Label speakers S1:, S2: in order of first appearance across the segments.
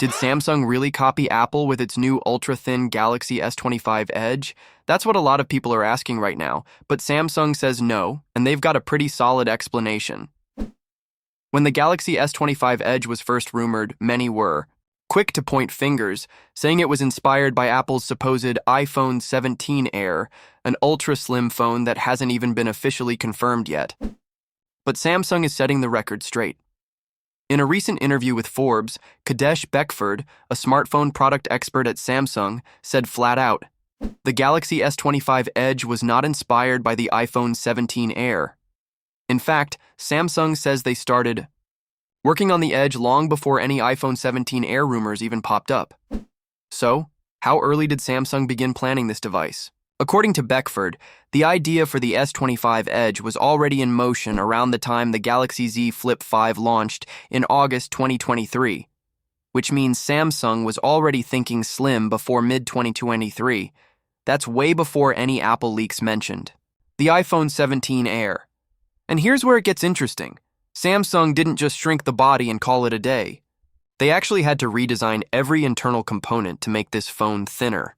S1: Did Samsung really copy Apple with its new ultra-thin Galaxy S25 Edge? That's what a lot of people are asking right now, but Samsung says no, and they've got a pretty solid explanation. When the Galaxy S25 Edge was first rumored, many were quick to point fingers, saying it was inspired by Apple's supposed iPhone 17 Air, an ultra-slim phone that hasn't even been officially confirmed yet. But Samsung is setting the record straight. In a recent interview with Forbes, Kadesh Beckford, a smartphone product expert at Samsung, said flat out, the Galaxy S25 Edge was not inspired by the iPhone 17 Air. In fact, Samsung says they started working on the Edge long before any iPhone 17 Air rumors even popped up. So, how early did Samsung begin planning this device? According to Beckford, the idea for the S25 Edge was already in motion around the time the Galaxy Z Flip 5 launched in August 2023, which means Samsung was already thinking slim before mid-2023. That's way before any Apple leaks mentioned the iPhone 17 Air. And here's where it gets interesting. Samsung didn't just shrink the body and call it a day. They actually had to redesign every internal component to make this phone thinner.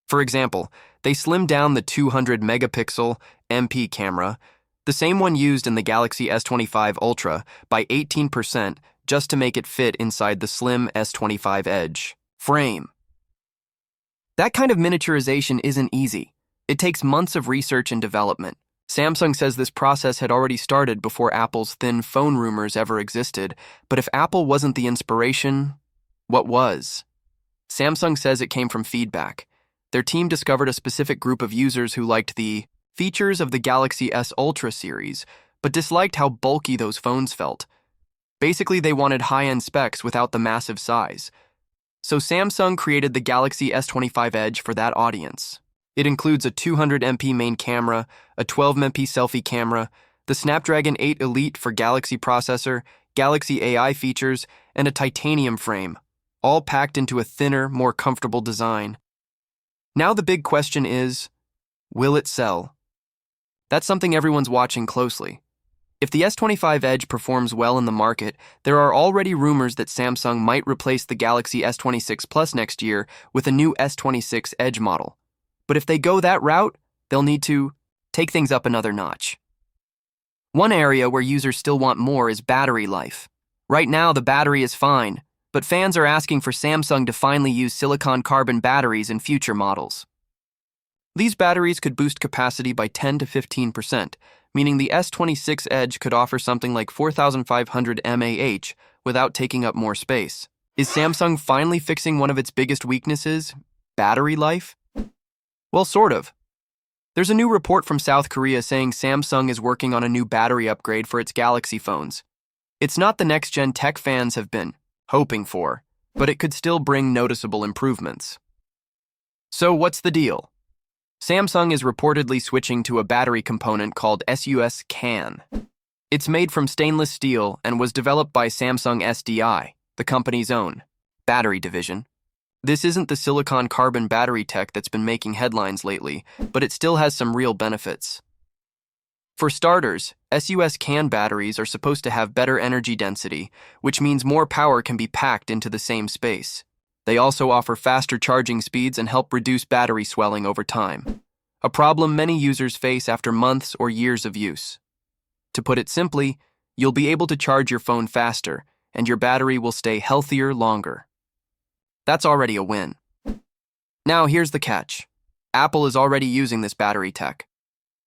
S1: For example, they slimmed down the 200-megapixel MP camera, the same one used in the Galaxy S25 Ultra, by 18% just to make it fit inside the slim S25 Edge frame. That kind of miniaturization isn't easy. It takes months of research and development. Samsung says this process had already started before Apple's thin phone rumors ever existed, but if Apple wasn't the inspiration, what was? Samsung says it came from feedback. Their team discovered a specific group of users who liked the features of the Galaxy S Ultra series, but disliked how bulky those phones felt. Basically, they wanted high-end specs without the massive size. So Samsung created the Galaxy S25 Edge for that audience. It includes a 200MP main camera, a 12MP selfie camera, the Snapdragon 8 Elite for Galaxy processor, Galaxy AI features, and a titanium frame, all packed into a thinner, more comfortable design. Now the big question is, will it sell? That's something everyone's watching closely. If the S25 Edge performs well in the market, there are already rumors that Samsung might replace the Galaxy S26 Plus next year with a new S26 Edge model. But if they go that route, they'll need to take things up another notch. One area where users still want more is battery life. Right now, the battery is fine, but fans are asking for Samsung to finally use silicon-carbon batteries in future models. These batteries could boost capacity by 10 to 15%, meaning the S26 Edge could offer something like 4,500 mAh without taking up more space. Is Samsung finally fixing one of its biggest weaknesses, battery life? Well, sort of. There's a new report from South Korea saying Samsung is working on a new battery upgrade for its Galaxy phones. It's not the next-gen tech fans have been hoping for, but it could still bring noticeable improvements. So what's the deal? Samsung is reportedly switching to a battery component called SUS CAN. It's made from stainless steel and was developed by Samsung SDI, the company's own battery division. This isn't the silicon-carbon battery tech that's been making headlines lately, but it still has some real benefits. For starters, SUS CAN batteries are supposed to have better energy density, which means more power can be packed into the same space. They also offer faster charging speeds and help reduce battery swelling over time, a problem many users face after months or years of use. To put it simply, you'll be able to charge your phone faster, and your battery will stay healthier longer. That's already a win. Now here's the catch. Apple is already using this battery tech.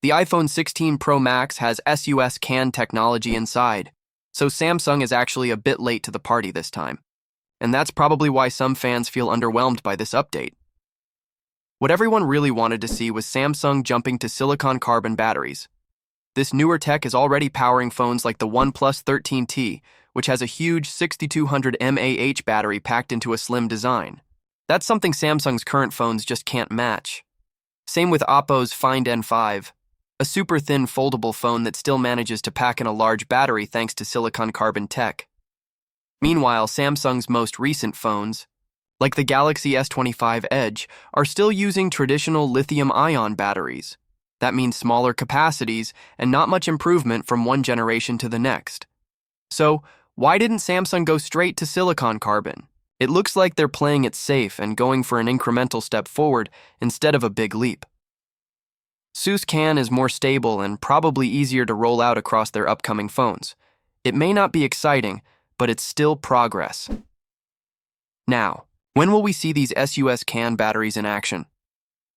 S1: The iPhone 16 Pro Max has SUS CAN technology inside, so Samsung is actually a bit late to the party this time. And that's probably why some fans feel underwhelmed by this update. What everyone really wanted to see was Samsung jumping to silicon-carbon batteries. This newer tech is already powering phones like the OnePlus 13T, which has a huge 6,200 mAh battery packed into a slim design. That's something Samsung's current phones just can't match. Same with Oppo's Find N5, a super thin foldable phone that still manages to pack in a large battery thanks to silicon-carbon tech. Meanwhile, Samsung's most recent phones, like the Galaxy S25 Edge, are still using traditional lithium-ion batteries. That means smaller capacities and not much improvement from one generation to the next. So, why didn't Samsung go straight to silicon carbon? It looks like they're playing it safe and going for an incremental step forward instead of a big leap. SUSE CAN is more stable and probably easier to roll out across their upcoming phones. It may not be exciting, but it's still progress. Now, when will we see these SUSE CAN batteries in action?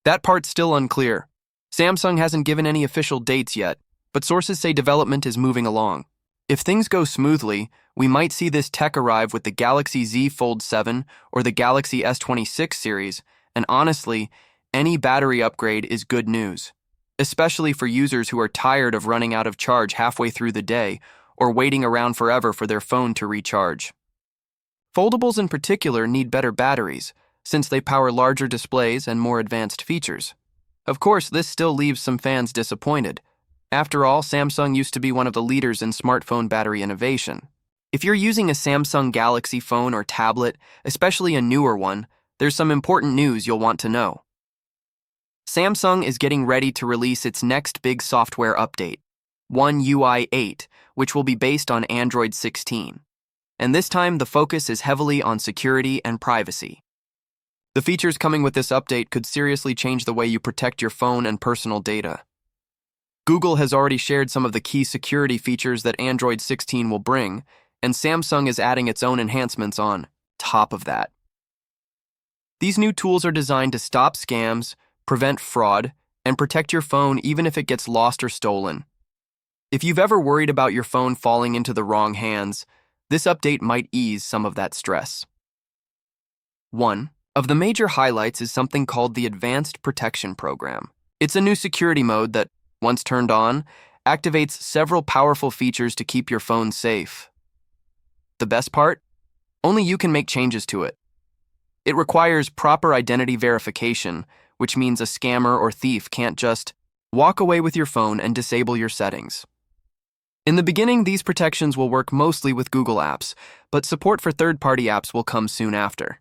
S1: That part's still unclear. Samsung hasn't given any official dates yet, but sources say development is moving along. If things go smoothly, we might see this tech arrive with the Galaxy Z Fold 7 or the Galaxy S26 series, and honestly, any battery upgrade is good news, especially for users who are tired of running out of charge halfway through the day or waiting around forever for their phone to recharge. Foldables in particular need better batteries, since they power larger displays and more advanced features. Of course, this still leaves some fans disappointed. After all, Samsung used to be one of the leaders in smartphone battery innovation. If you're using a Samsung Galaxy phone or tablet, especially a newer one, there's some important news you'll want to know. Samsung is getting ready to release its next big software update, One UI 8, which will be based on Android 16. And this time, the focus is heavily on security and privacy. The features coming with this update could seriously change the way you protect your phone and personal data. Google has already shared some of the key security features that Android 16 will bring, and Samsung is adding its own enhancements on top of that. These new tools are designed to stop scams, prevent fraud, and protect your phone even if it gets lost or stolen. If you've ever worried about your phone falling into the wrong hands, this update might ease some of that stress. One of the major highlights is something called the Advanced Protection Program. It's a new security mode that, once turned on, activates several powerful features to keep your phone safe. The best part? Only you can make changes to it. It requires proper identity verification, which means a scammer or thief can't just walk away with your phone and disable your settings. In the beginning, these protections will work mostly with Google apps, but support for third-party apps will come soon after.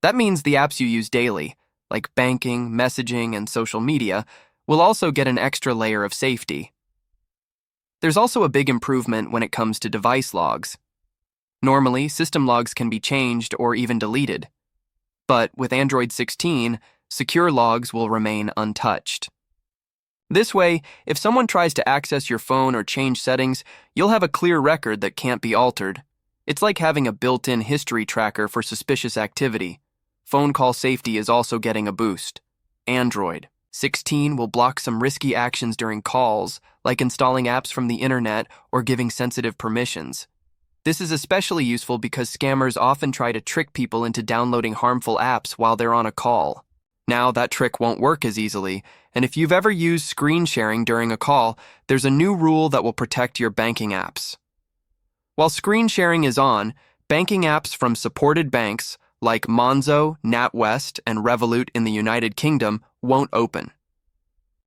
S1: That means the apps you use daily, like banking, messaging, and social media, will also get an extra layer of safety. There's also a big improvement when it comes to device logs. Normally, system logs can be changed or even deleted. But with Android 16, secure logs will remain untouched. This way, if someone tries to access your phone or change settings, you'll have a clear record that can't be altered. It's like having a built-in history tracker for suspicious activity. Phone call safety is also getting a boost. Android 16 will block some risky actions during calls, like installing apps from the internet or giving sensitive permissions. This is especially useful because scammers often try to trick people into downloading harmful apps while they're on a call. Now that trick won't work as easily, and if you've ever used screen sharing during a call, there's a new rule that will protect your banking apps. While screen sharing is on, banking apps from supported banks like Monzo, NatWest, and Revolut in the United Kingdom won't open.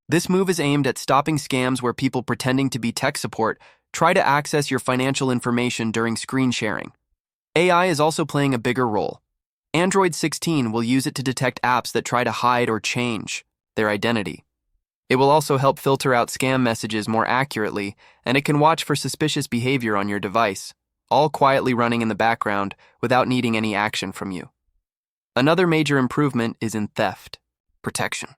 S1: This move is aimed at stopping scams where people pretending to be tech support try to access your financial information during screen sharing. AI is also playing a bigger role. Android 16 will use it to detect apps that try to hide or change their identity. It will also help filter out scam messages more accurately, and it can watch for suspicious behavior on your device, all quietly running in the background without needing any action from you. Another major improvement is in theft protection.